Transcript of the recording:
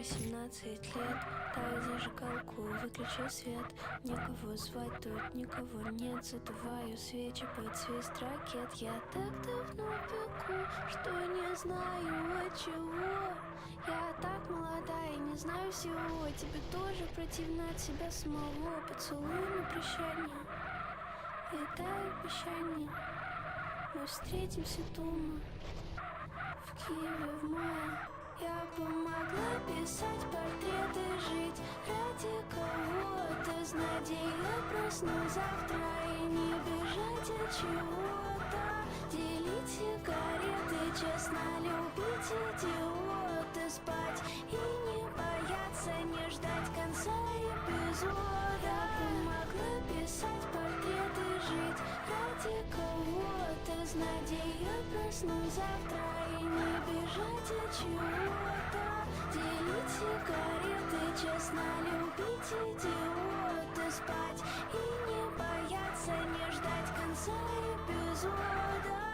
18 лет. Дай зажигалку, выключи свет. Никого звать тут, никого нет. Задуваю свечи под свист ракет. Я так давно пеку, что не знаю от чего. Я так молода и не знаю всего. Тебе тоже противно от себя самого. Поцелуй на прощание и дай обещание. Мы встретимся дома в Киеве в мае. Я помогла писать портреты, жить ради кого-то. С надеей проснусь завтра и не бежать от чего-то. Делить сигареты, честно любить идиота. Спать и не бояться, не ждать конца эпизода. Я помогла писать портреты, жить ради кого-то. С надеей проснусь завтра и не бежать от чего-то. Делить сигареты, честно любить идиота. Спать и не бояться, не ждать конца эпизода.